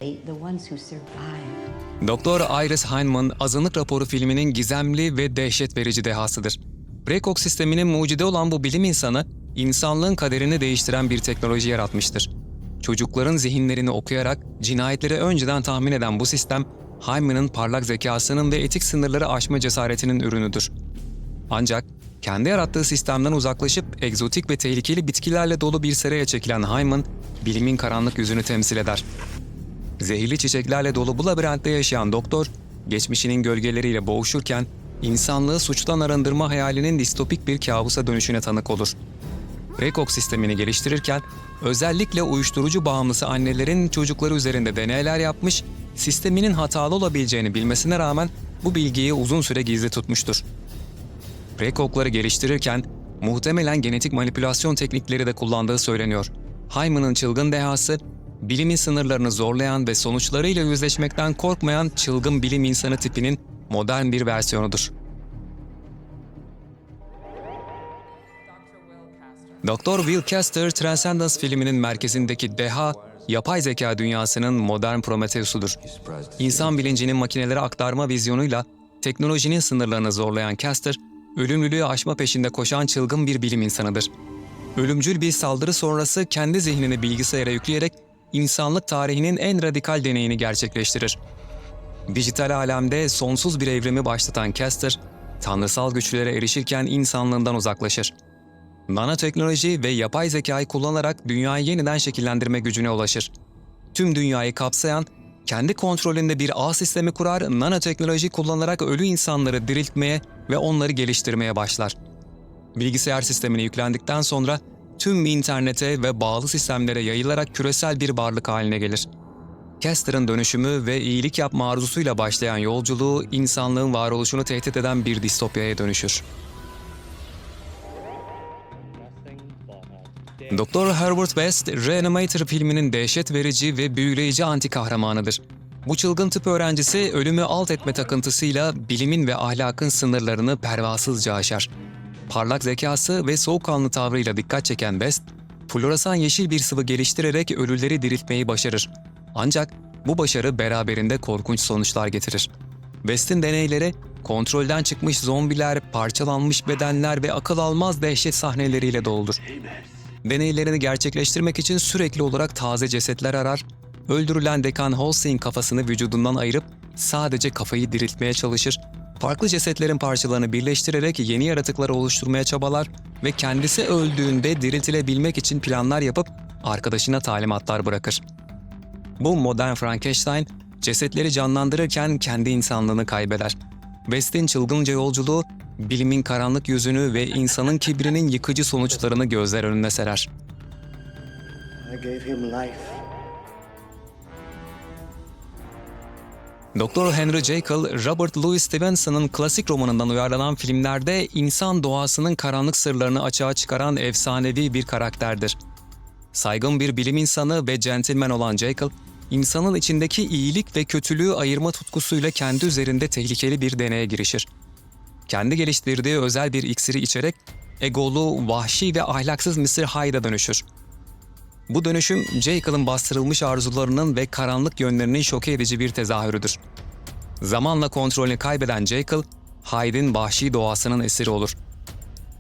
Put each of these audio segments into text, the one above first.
The ones who survive. Doktor Iris Heinemann, Azınlık Raporu filminin gizemli ve dehşet verici dehasıdır. Prekog sisteminin mucidi olan bu bilim insanı, insanlığın kaderini değiştiren bir teknoloji yaratmıştır. Çocukların zihinlerini okuyarak cinayetleri önceden tahmin eden bu sistem, Heinemann'ın parlak zekasının ve etik sınırları aşma cesaretinin ürünüdür. Ancak kendi yarattığı sistemden uzaklaşıp egzotik ve tehlikeli bitkilerle dolu bir seraya çekilen Heinemann, bilimin karanlık yüzünü temsil eder. Zehirli çiçeklerle dolu bu labirentte yaşayan doktor, geçmişinin gölgeleriyle boğuşurken, insanlığı suçtan arındırma hayalinin distopik bir kabusa dönüşüne tanık olur. Prekog sistemini geliştirirken, özellikle uyuşturucu bağımlısı annelerin çocukları üzerinde deneyler yapmış, sisteminin hatalı olabileceğini bilmesine rağmen bu bilgiyi uzun süre gizli tutmuştur. Prekog'ları geliştirirken, muhtemelen genetik manipülasyon teknikleri de kullandığı söyleniyor. Heimann'ın çılgın dehası, bilimin sınırlarını zorlayan ve sonuçlarıyla yüzleşmekten korkmayan çılgın bilim insanı tipinin modern bir versiyonudur. Dr. Will Caster, Transcendence filminin merkezindeki deha, yapay zeka dünyasının modern Prometheus'udur. İnsan bilincinin makinelere aktarma vizyonuyla teknolojinin sınırlarını zorlayan Caster, ölümlülüğü aşma peşinde koşan çılgın bir bilim insanıdır. Ölümcül bir saldırı sonrası kendi zihnini bilgisayara yükleyerek insanlık tarihinin en radikal deneyini gerçekleştirir. Dijital alemde sonsuz bir evrimi başlatan Caster, tanrısal güçlere erişirken insanlığından uzaklaşır. Nanoteknoloji ve yapay zekayı kullanarak dünyayı yeniden şekillendirme gücüne ulaşır. Tüm dünyayı kapsayan, kendi kontrolünde bir ağ sistemi kurar, nanoteknoloji kullanarak ölü insanları diriltmeye ve onları geliştirmeye başlar. Bilgisayar sistemine yüklendikten sonra tüm internete ve bağlı sistemlere yayılarak küresel bir varlık haline gelir. Caster'ın dönüşümü ve iyilik yapma arzusuyla başlayan yolculuğu insanlığın varoluşunu tehdit eden bir distopyaya dönüşür. Dr. Herbert West, Reanimator filminin dehşet verici ve büyüleyici anti kahramanıdır. Bu çılgın tıp öğrencisi ölümü alt etme takıntısıyla bilimin ve ahlakın sınırlarını pervasızca aşar. Parlak zekası ve soğukkanlı tavrıyla dikkat çeken West, floresan yeşil bir sıvı geliştirerek ölüleri diriltmeyi başarır. Ancak bu başarı beraberinde korkunç sonuçlar getirir. West'in deneyleri, kontrolden çıkmış zombiler, parçalanmış bedenler ve akıl almaz dehşet sahneleriyle doludur. Deneylerini gerçekleştirmek için sürekli olarak taze cesetler arar, öldürülen Dekan Halsey'in kafasını vücudundan ayırıp sadece kafayı diriltmeye çalışır, farklı cesetlerin parçalarını birleştirerek yeni yaratıkları oluşturmaya çabalar ve kendisi öldüğünde diriltilebilmek için planlar yapıp arkadaşına talimatlar bırakır. Bu modern Frankenstein, cesetleri canlandırırken kendi insanlığını kaybeder. West'in çılgınca yolculuğu, bilimin karanlık yüzünü ve insanın kibrinin yıkıcı sonuçlarını gözler önüne serer. I gave him life. Dr. Henry Jekyll, Robert Louis Stevenson'ın klasik romanından uyarlanan filmlerde insan doğasının karanlık sırlarını açığa çıkaran efsanevi bir karakterdir. Saygın bir bilim insanı ve centilmen olan Jekyll, insanın içindeki iyilik ve kötülüğü ayırma tutkusuyla kendi üzerinde tehlikeli bir deneye girişir. Kendi geliştirdiği özel bir iksiri içerek egolu, vahşi ve ahlaksız Mr. Hyde'a dönüşür. Bu dönüşüm, Jekyll'ın bastırılmış arzularının ve karanlık yönlerinin şok edici bir tezahürüdür. Zamanla kontrolünü kaybeden Jekyll, Hyde'in vahşi doğasının esiri olur.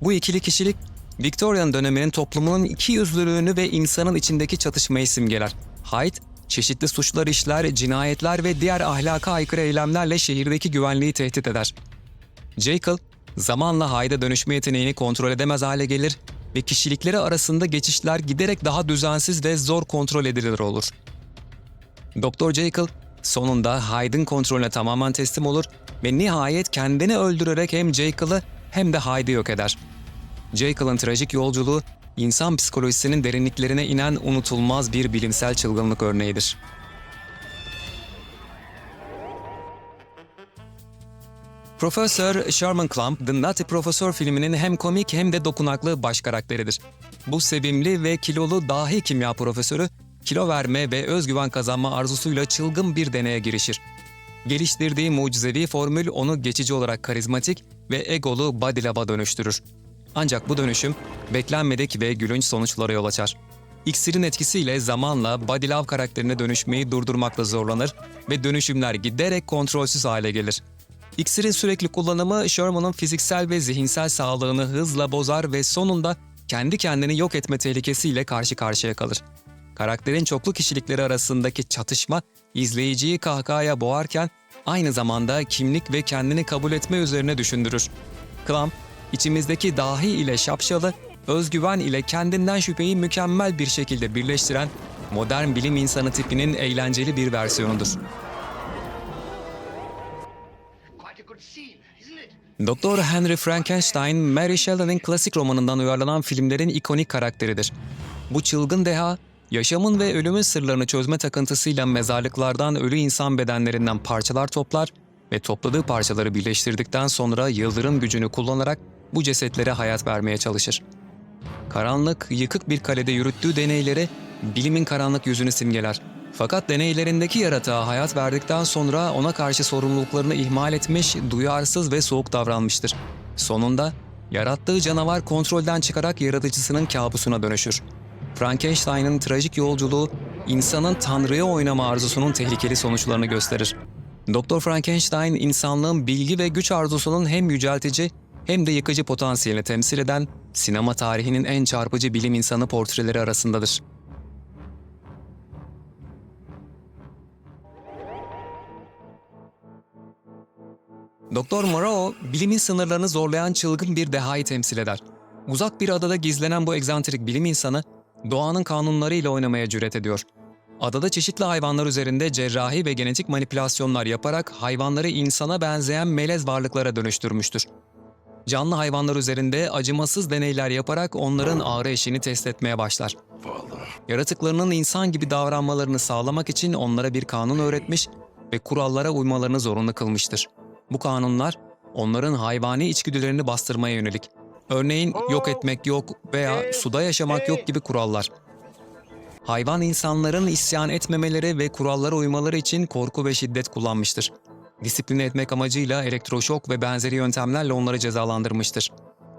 Bu ikili kişilik, Victorian döneminin toplumunun ikiyüzlülüğünü ve insanın içindeki çatışmayı simgeler. Hyde, çeşitli suçlar işler, cinayetler ve diğer ahlaka aykırı eylemlerle şehirdeki güvenliği tehdit eder. Jekyll, zamanla Hyde'a dönüşme yeteneğini kontrol edemez hale gelir ve kişilikleri arasında geçişler giderek daha düzensiz ve zor kontrol edilir olur. Dr. Jekyll, sonunda Hyde'ın kontrolüne tamamen teslim olur ve nihayet kendini öldürerek hem Jekyll'ı hem de Hyde'ı yok eder. Jekyll'ın trajik yolculuğu, insan psikolojisinin derinliklerine inen unutulmaz bir bilimsel çılgınlık örneğidir. Profesör Sherman Klump, The Nutty Professor filminin hem komik hem de dokunaklı baş karakteridir. Bu sevimli ve kilolu dahi kimya profesörü, kilo verme ve özgüven kazanma arzusuyla çılgın bir deneye girişir. Geliştirdiği mucizevi formül onu geçici olarak karizmatik ve egolu Body Love'a dönüştürür. Ancak bu dönüşüm beklenmedik ve gülünç sonuçlara yol açar. İksirin etkisiyle zamanla Body Love karakterine dönüşmeyi durdurmakla zorlanır ve dönüşümler giderek kontrolsüz hale gelir. İksirin sürekli kullanımı Sherman'ın fiziksel ve zihinsel sağlığını hızla bozar ve sonunda kendi kendini yok etme tehlikesiyle karşı karşıya kalır. Karakterin çoklu kişilikleri arasındaki çatışma izleyiciyi kahkahaya boğarken aynı zamanda kimlik ve kendini kabul etme üzerine düşündürür. Clamp, içimizdeki dahi ile şapşalı, özgüven ile kendinden şüpheyi mükemmel bir şekilde birleştiren modern bilim insanı tipinin eğlenceli bir versiyonudur. Dr. Henry Frankenstein, Mary Shelley'nin klasik romanından uyarlanan filmlerin ikonik karakteridir. Bu çılgın deha, yaşamın ve ölümün sırlarını çözme takıntısıyla mezarlıklardan ölü insan bedenlerinden parçalar toplar ve topladığı parçaları birleştirdikten sonra yıldırım gücünü kullanarak bu cesetlere hayat vermeye çalışır. Karanlık, yıkık bir kalede yürüttüğü deneyleri bilimin karanlık yüzünü simgeler. Fakat deneylerindeki yaratığa hayat verdikten sonra ona karşı sorumluluklarını ihmal etmiş, duyarsız ve soğuk davranmıştır. Sonunda yarattığı canavar kontrolden çıkarak yaratıcısının kabusuna dönüşür. Frankenstein'ın trajik yolculuğu, insanın Tanrı'ya oynama arzusunun tehlikeli sonuçlarını gösterir. Dr. Frankenstein, insanlığın bilgi ve güç arzusunun hem yüceltici hem de yıkıcı potansiyelini temsil eden sinema tarihinin en çarpıcı bilim insanı portreleri arasındadır. Dr. Moreau, bilimin sınırlarını zorlayan çılgın bir dehayı temsil eder. Uzak bir adada gizlenen bu egzantrik bilim insanı, doğanın kanunlarıyla oynamaya cüret ediyor. Adada çeşitli hayvanlar üzerinde cerrahi ve genetik manipülasyonlar yaparak hayvanları insana benzeyen melez varlıklara dönüştürmüştür. Canlı hayvanlar üzerinde acımasız deneyler yaparak onların ağrı eşiğini test etmeye başlar. Yaratıklarının insan gibi davranmalarını sağlamak için onlara bir kanun öğretmiş ve kurallara uymalarını zorunlu kılmıştır. Bu kanunlar onların hayvani içgüdülerini bastırmaya yönelik. Örneğin yok etmek yok veya suda yaşamak yok gibi kurallar. Hayvan insanların isyan etmemeleri ve kurallara uymaları için korku ve şiddet kullanmıştır. Disipline etmek amacıyla elektroşok ve benzeri yöntemlerle onları cezalandırmıştır.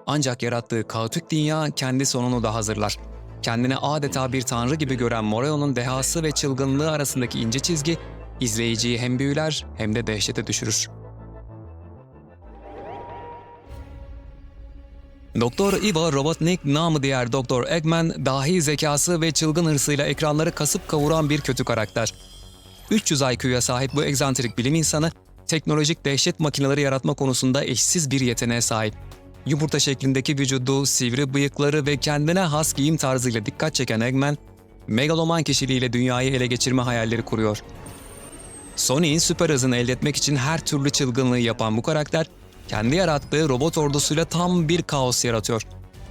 Ancak yarattığı kaotik dünya kendi sonunu da hazırlar. Kendini adeta bir tanrı gibi gören Moreau'nun dehası ve çılgınlığı arasındaki ince çizgi, izleyiciyi hem büyüler hem de dehşete düşürür. Dr. Ivo Robotnik, namı diğer Dr. Eggman, dahi zekası ve çılgın hırsıyla ekranları kasıp kavuran bir kötü karakter. 300 IQ'ya sahip bu egzantrik bilim insanı, teknolojik dehşet makineleri yaratma konusunda eşsiz bir yeteneğe sahip. Yumurta şeklindeki vücudu, sivri bıyıkları ve kendine has giyim tarzıyla dikkat çeken Eggman, megaloman kişiliğiyle dünyayı ele geçirme hayalleri kuruyor. Sony'in süper hızını elde etmek için her türlü çılgınlığı yapan bu karakter, kendi yarattığı robot ordusuyla tam bir kaos yaratıyor.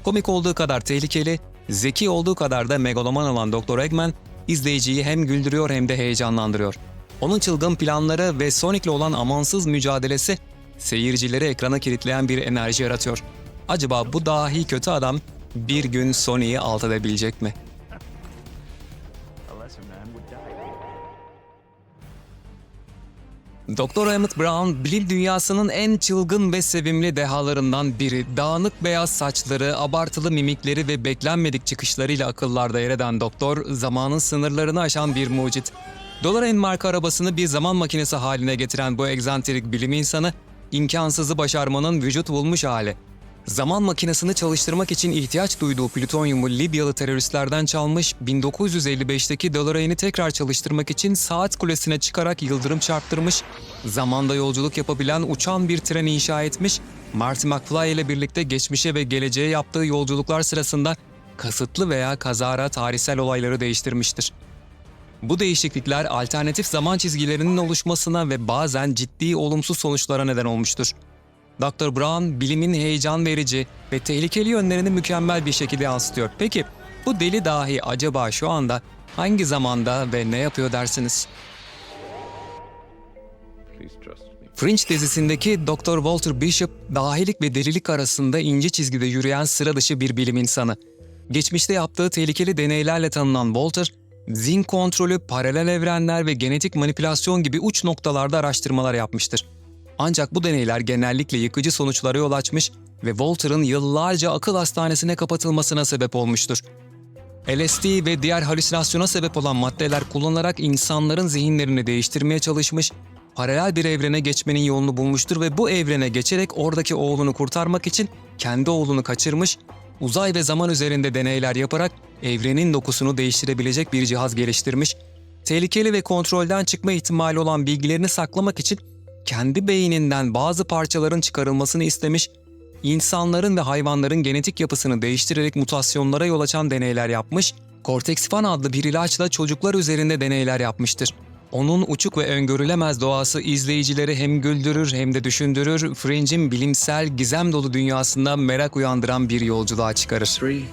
Komik olduğu kadar tehlikeli, zeki olduğu kadar da megaloman olan Dr. Eggman, izleyiciyi hem güldürüyor hem de heyecanlandırıyor. Onun çılgın planları ve Sonic'le olan amansız mücadelesi, seyircileri ekrana kilitleyen bir enerji yaratıyor. Acaba bu dahi kötü adam bir gün Sonic'i alt edebilecek mi? Dr. Emmett Brown, bilim dünyasının en çılgın ve sevimli dehalarından biri. Dağınık beyaz saçları, abartılı mimikleri ve beklenmedik çıkışlarıyla akıllarda yer eden doktor, zamanın sınırlarını aşan bir mucit. DeLorean marka arabasını bir zaman makinesi haline getiren bu egzantrik bilim insanı, imkansızı başarmanın vücut bulmuş hali. Zaman makinesini çalıştırmak için ihtiyaç duyduğu plütonyumu Libyalı teröristlerden çalmış, 1955'teki DeLorean'i tekrar çalıştırmak için saat kulesine çıkarak yıldırım çarptırmış, zamanda yolculuk yapabilen uçan bir tren inşa etmiş, Marty McFly ile birlikte geçmişe ve geleceğe yaptığı yolculuklar sırasında kasıtlı veya kazara tarihsel olayları değiştirmiştir. Bu değişiklikler alternatif zaman çizgilerinin oluşmasına ve bazen ciddi olumsuz sonuçlara neden olmuştur. Dr. Brown, bilimin heyecan verici ve tehlikeli yönlerini mükemmel bir şekilde yansıtıyor. Peki, bu deli dahi acaba şu anda hangi zamanda ve ne yapıyor dersiniz? Fringe dizisindeki Dr. Walter Bishop, dahilik ve delilik arasında ince çizgide yürüyen sıra dışı bir bilim insanı. Geçmişte yaptığı tehlikeli deneylerle tanınan Walter, zihin kontrolü, paralel evrenler ve genetik manipülasyon gibi uç noktalarda araştırmalar yapmıştır. Ancak bu deneyler genellikle yıkıcı sonuçlara yol açmış ve Walter'ın yıllarca akıl hastanesine kapatılmasına sebep olmuştur. LSD ve diğer halüsinasyona sebep olan maddeler kullanarak insanların zihinlerini değiştirmeye çalışmış, paralel bir evrene geçmenin yolunu bulmuştur ve bu evrene geçerek oradaki oğlunu kurtarmak için kendi oğlunu kaçırmış, uzay ve zaman üzerinde deneyler yaparak evrenin dokusunu değiştirebilecek bir cihaz geliştirmiş, tehlikeli ve kontrolden çıkma ihtimali olan bilgilerini saklamak için kendi beyninden bazı parçaların çıkarılmasını istemiş, insanların ve hayvanların genetik yapısını değiştirerek mutasyonlara yol açan deneyler yapmış, Cortexifan adlı bir ilaçla çocuklar üzerinde deneyler yapmıştır. Onun uçuk ve öngörülemez doğası izleyicileri hem güldürür hem de düşündürür, Fringe'in bilimsel, gizem dolu dünyasında merak uyandıran bir yolculuğa çıkarır. 3,